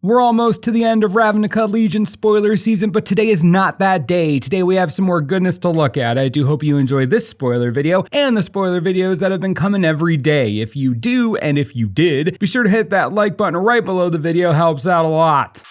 We're almost to the end of Ravnica Legion spoiler season, but today is not that day. Today we have some more goodness to look at. I do hope you enjoy this spoiler video and the spoiler videos that have been coming every day. If you do, and if you did, be sure to hit that like button right below the video, helps out a lot.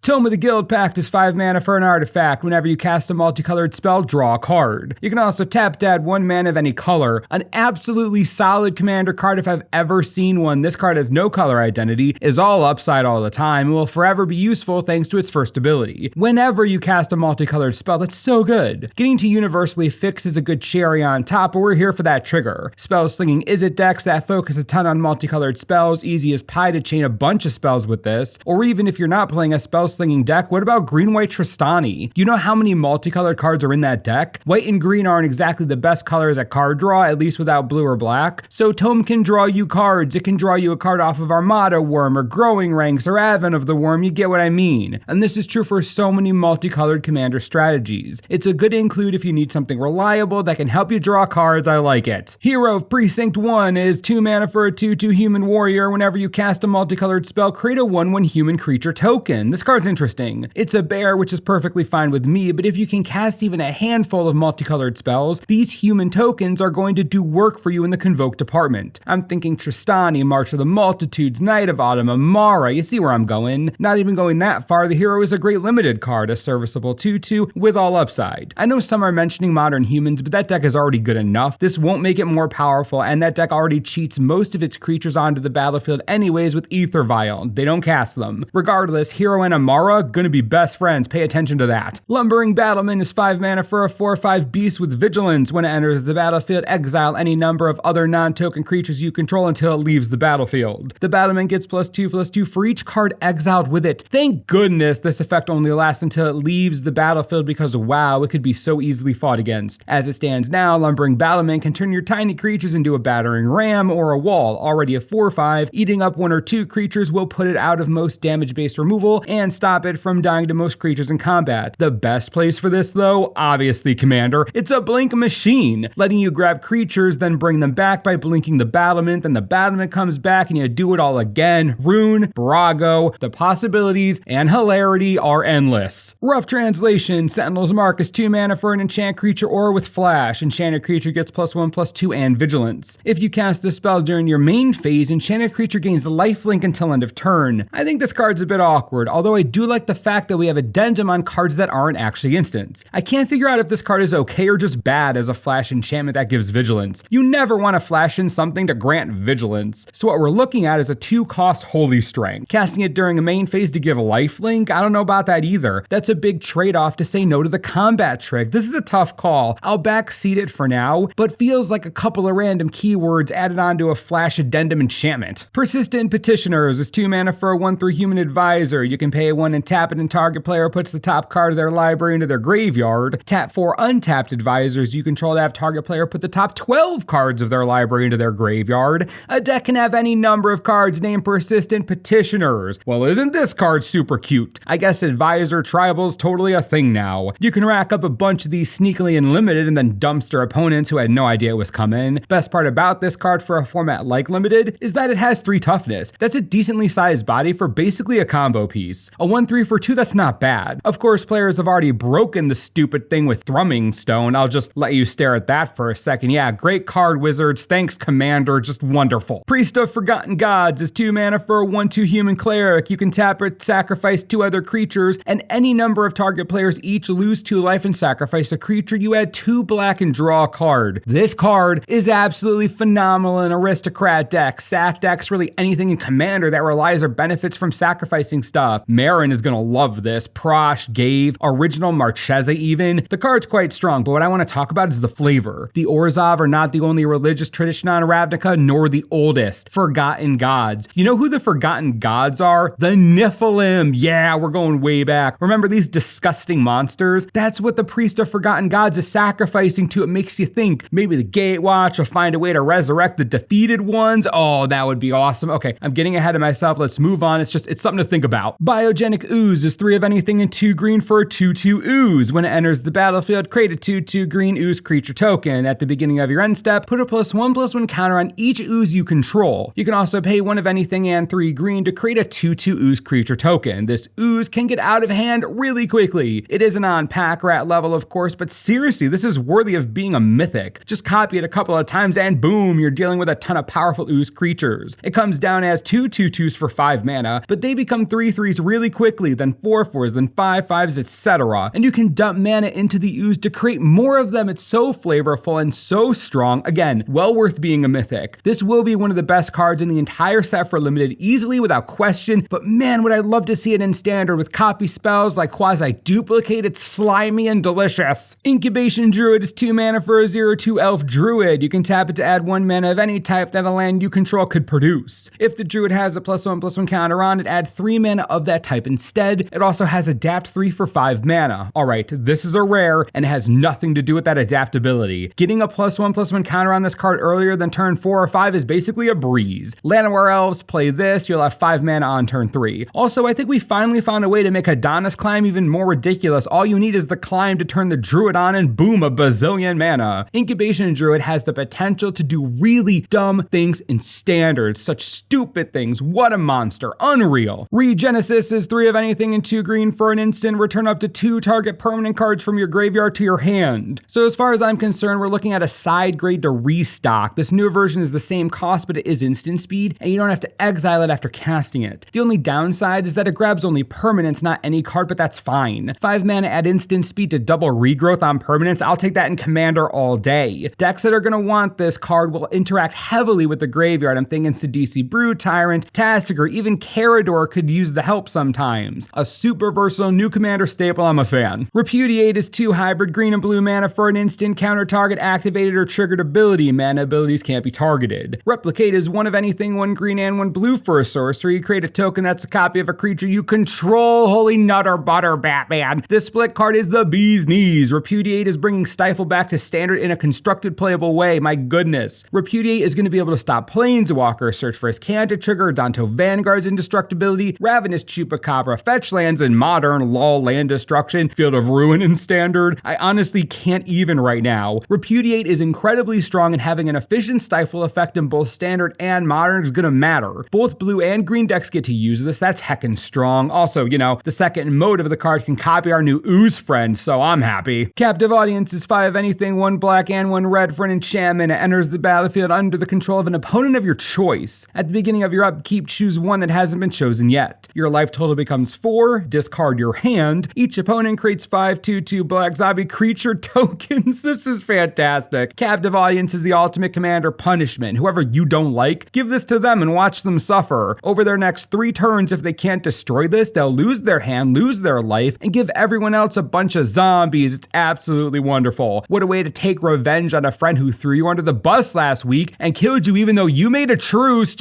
Tome of the Guild Pact is 5 mana for an artifact. Whenever you cast a multicolored spell, draw a card. You can also tap to add 1 mana of any color. An absolutely solid commander card if I've ever seen one. This card has no color identity, is all upside all the time, and will forever be useful thanks to its first ability. Whenever you cast a multicolored spell, that's so good. Getting to universally fix is a good cherry on top, but we're here for that trigger. Spell slinging is at decks that focus a ton on multicolored spells, easy as pie to chain a bunch of spells with this, or even if you're not playing a spell slinging deck, what about green-white Tristani? You know how many multicolored cards are in that deck? White and green aren't exactly the best colors at card draw, at least without blue or black. So Tome can draw you cards. It can draw you a card off of Armada Worm or Growing Ranks or Advent of the Worm, you get what I mean. And this is true for so many multicolored commander strategies. It's a good include if you need something reliable that can help you draw cards. I like it. Hero of Precinct 1 is 2 mana for a 2/2 human warrior. Whenever you cast a multicolored spell, create a 1/1 human creature token. This card's interesting. It's a bear, which is perfectly fine with me, but if you can cast even a handful of multicolored spells, these human tokens are going to do work for you in the Convoke department. I'm thinking Tristani, March of the Multitudes, Night of Autumn, Amara, you see where I'm going. Not even going that far, the hero is a great limited card, a serviceable 2/2 with all upside. I know some are mentioning Modern Humans, but that deck is already good enough. This won't make it more powerful, and that deck already cheats most of its creatures onto the battlefield anyways with Ether Vial. They don't cast them. Regardless, Hero and Amara, gonna be best friends, pay attention to that. Lumbering Battlement is 5 mana for a 4/5 beast with vigilance. When it enters the battlefield, exile any number of other non-token creatures you control until it leaves the battlefield. The Battlement gets +2/+2 for each card exiled with it. Thank goodness this effect only lasts until it leaves the battlefield because wow, it could be so easily fought against. As it stands now, Lumbering Battlement can turn your tiny creatures into a battering ram or a wall. Already a 4/5, eating up 1 or 2 creatures will put it out of most damage-based removal and stop it from dying to most creatures in combat. The best place for this though, obviously Commander. It's a blink machine, letting you grab creatures, then bring them back by blinking the Battlement, then the Battlement comes back and you do it all again. Rune, Brago, the possibilities and hilarity are endless. Rough translation, Sentinel's Mark is 2 mana for an enchant creature or with flash. Enchanted creature gets +1/+2 and vigilance. If you cast a spell during your main phase, enchanted creature gains lifelink until end of turn. I think this card's a bit awkward, although I do like the fact that we have addendum on cards that aren't actually instants. I can't figure out if this card is okay or just bad as a flash enchantment that gives vigilance. You never want to flash in something to grant vigilance. So what we're looking at is a 2-cost Holy Strength. Casting it during a main phase to give lifelink? I don't know about that either. That's a big trade-off to say no to the combat trick. This is a tough call. I'll backseat it for now, but feels like a couple of random keywords added onto a flash addendum enchantment. Persistent Petitioners is 2 mana for a 1/3 human advisor. You can pay 1 and tap it and target player puts the top card of their library into their graveyard. Tap 4 untapped advisors you control to have target player put the top 12 cards of their library into their graveyard. A deck can have any number of cards named Persistent Petitioners. Well, isn't this card super cute? I guess Advisor Tribal's totally a thing now. You can rack up a bunch of these sneakily and limited and then dumpster opponents who had no idea it was coming. Best part about this card for a format like Limited is that it has 3 toughness. That's a decently sized body for basically a combo piece. A 1/3 for 2, that's not bad. Of course, players have already broken the stupid thing with Thrumming Stone. I'll just let you stare at that for a second. Yeah, great card, Wizards. Thanks, Commander. Just wonderful. Priest of Forgotten Gods is 2 mana for a 1/2 human cleric. You can tap it, sacrifice 2 other creatures, and any number of target players each lose 2 life and sacrifice a creature. You add 2 black and draw a card. This card is absolutely phenomenal in Aristocrat decks, sack decks, really anything in Commander that relies or benefits from sacrificing stuff. Marin is gonna love this. Prosh, Gave, original Marchesa even. The card's quite strong, but what I want to talk about is the flavor. The Orzhov are not the only religious tradition on Ravnica, nor the oldest. Forgotten Gods. You know who the Forgotten Gods are? The Nephilim. Yeah, we're going way back. Remember these disgusting monsters? That's what the Priest of Forgotten Gods is sacrificing to. It makes you think maybe the Gatewatch will find a way to resurrect the defeated ones. Oh, that would be awesome. Okay, I'm getting ahead of myself. Let's move on. It's something to think about. Biogenic Biogenic Ooze is 3 of anything and 2 green for a 2/2 Ooze. When it enters the battlefield, create a 2/2 green Ooze creature token. At the beginning of your end step, put a +1/+1 counter on each Ooze you control. You can also pay 1 of anything and 3 green to create a 2/2 Ooze creature token. This Ooze can get out of hand really quickly. It isn't on pack rat level, of course, but seriously, this is worthy of being a mythic. Just copy it a couple of times and boom, you're dealing with a ton of powerful Ooze creatures. It comes down as 2 2/2s for 5 mana, but they become 3/3s really quickly, then 4/4s, then 5/5s, etc. And you can dump mana into the Ooze to create more of them. It's so flavorful and so strong. Again, well worth being a mythic. This will be one of the best cards in the entire set for limited, easily without question, but man, would I love to see it in standard with copy spells like Quasi-Duplicate. It's slimy and delicious. Incubation Druid is 2 mana for a 0/2 elf druid. You can tap it to add 1 mana of any type that a land you control could produce. If the druid has a +1/+1 counter on it, add 3 mana of that type instead. It also has adapt 3 for 5 mana. Alright, this is a rare and it has nothing to do with that adaptability. Getting a +1/+1 counter on this card earlier than turn 4 or 5 is basically a breeze. Llanowar Elves, play this, you'll have 5 mana on turn 3. Also, I think we finally found a way to make Adonis Climb even more ridiculous. All you need is the climb to turn the druid on and boom, a bazillion mana. Incubation Druid has the potential to do really dumb things in standard. Such stupid things. What a monster. Unreal. Regenesis is 3 of anything and 2 green for an instant. Return up to 2 target permanent cards from your graveyard to your hand. So as far as I'm concerned, we're looking at a side grade to restock. This new version is the same cost, but it is instant speed, and you don't have to exile it after casting it. The only downside is that it grabs only permanents, not any card, but that's fine. 5 mana at instant speed to double regrowth on permanents. I'll take that in Commander all day. Decks that are going to want this card will interact heavily with the graveyard. I'm thinking Sidisi Brood Tyrant, Tastic, or even Carador could use the help sometimes. A super versatile new Commander staple. I'm a fan. Repudiate is 2 hybrid green and blue mana for an instant counter target activated or triggered ability. Mana abilities can't be targeted. Replicate is 1 of anything, 1 green and 1 blue for a sorcery. You create a token that's a copy of a creature you control. Holy nutter butter, Batman. This split card is the bee's knees. Repudiate is bringing Stifle back to standard in a constructed playable way. My goodness. Repudiate is going to be able to stop Planeswalker, search for his Canto trigger, Danto Vanguard's indestructibility, Ravenous Chupacabra, fetch lands in modern, lol land destruction, Field of Ruin in standard. I honestly can't even right now. Repudiate is incredibly strong, and having an efficient Stifle effect in both standard and modern is going to matter. Both blue and green decks get to use this. That's heckin' strong. Also, the second mode of the card can copy our new Ooze friend, so I'm happy. Captive Audience is 5 of anything, 1 black and 1 red for an enchantment. It enters the battlefield under the control of an opponent of your choice. At the beginning of your upkeep, choose 1 that hasn't been chosen yet. Your life total becomes 4, discard your hand. Each opponent creates 5 2/2 black zombie creature tokens. This is fantastic. Captive Audience is the ultimate commander punishment. Whoever you don't like, give this to them and watch them suffer. Over their next 3 turns, if they can't destroy this, they'll lose their hand, lose their life, and give everyone else a bunch of zombies. It's absolutely wonderful. What a way to take revenge on a friend who threw you under the bus last week and killed you even though you made a truce.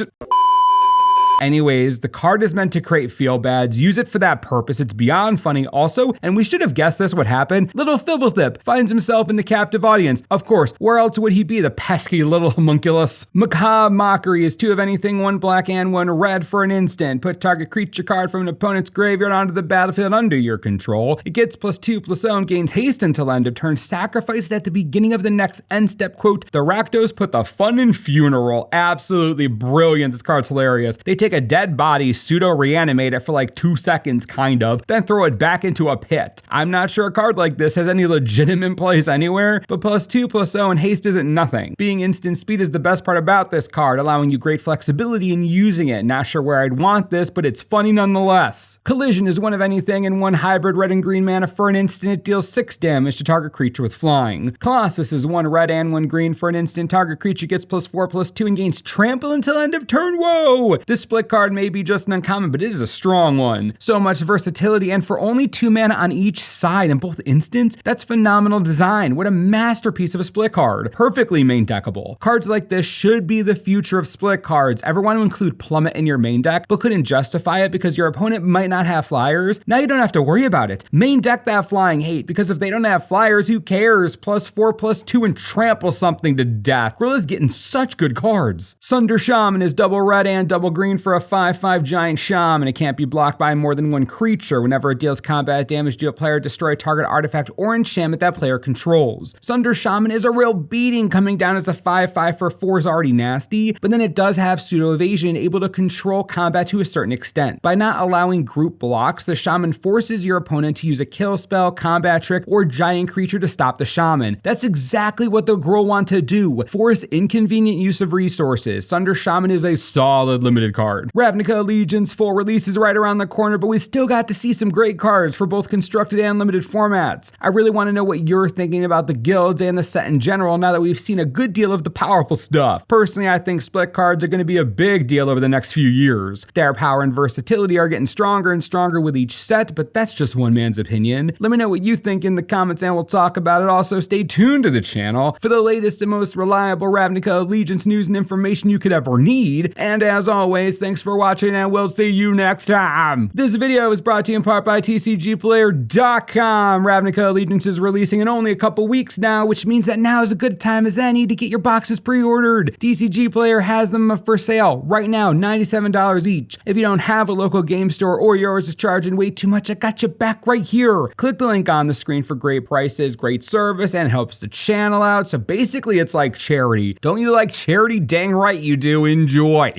Anyways, the card is meant to create feel-bads. Use it for that purpose. It's beyond funny also, and we should have guessed this would happen. Little Fibblethip finds himself in the Captive Audience. Of course, where else would he be, the pesky little homunculus? Macabre Mockery is 2 of anything, 1 black and 1 red for an instant. Put target creature card from an opponent's graveyard onto the battlefield under your control. It gets +2/+0, gains haste until end of turn, sacrificed at the beginning of the next end step. Quote, the Rakdos put the fun in funeral. Absolutely brilliant. This card's hilarious. They take a dead body, pseudo-reanimate it for like 2 seconds, kind of, then throw it back into a pit. I'm not sure a card like this has any legitimate place anywhere, but +2/+0 and haste isn't nothing. Being instant speed is the best part about this card, allowing you great flexibility in using it. Not sure where I'd want this, but it's funny nonetheless. Collision is 1 of anything and 1 hybrid red and green mana for an instant. It deals 6 damage to target creature with flying. Colossus is 1 red and 1 green for an instant. Target creature gets +4/+2 and gains trample until end of turn. Whoa! This split card may be just an uncommon, but it is a strong one. So much versatility, and for only 2 mana on each side in both instants, that's phenomenal design. What a masterpiece of a split card. Perfectly main deckable. Cards like this should be the future of split cards. Ever want to include Plummet in your main deck, but couldn't justify it because your opponent might not have flyers? Now you don't have to worry about it. Main deck that flying hate, because if they don't have flyers, who cares? +4/+2 and trample something to death. Gorilla's getting such good cards. Sunder Shaman is double red and double green for for a 5/5 giant shaman. It can't be blocked by more than one creature. Whenever it deals combat damage to a player, destroy a target artifact or enchantment that player controls. Sunder Shaman is a real beating. Coming down as a 5/5 for 4 is already nasty, but then it does have pseudo evasion, able to control combat to a certain extent. By not allowing group blocks, the shaman forces your opponent to use a kill spell, combat trick, or giant creature to stop the shaman. That's exactly what the Gruul want to do, force inconvenient use of resources. Sunder Shaman is a solid limited card. Ravnica Allegiance full release is right around the corner, but we still got to see some great cards for both constructed and limited formats. I really want to know what you're thinking about the guilds and the set in general now that we've seen a good deal of the powerful stuff. Personally, I think split cards are going to be a big deal over the next few years. Their power and versatility are getting stronger and stronger with each set, but that's just one man's opinion. Let me know what you think in the comments and we'll talk about it. Also, stay tuned to the channel for the latest and most reliable Ravnica Allegiance news and information you could ever need. And as always, thanks for watching and we'll see you next time. This video is brought to you in part by TCGplayer.com. Ravnica Allegiance is releasing in only a couple weeks now, which means that now is a good time as any to get your boxes pre-ordered. TCG Player has them for sale right now, $97 each. If you don't have a local game store or yours is charging way too much, I got you back right here. Click the link on the screen for great prices, great service, and helps the channel out. So basically it's like charity. Don't you like charity? Dang right you do. Enjoy.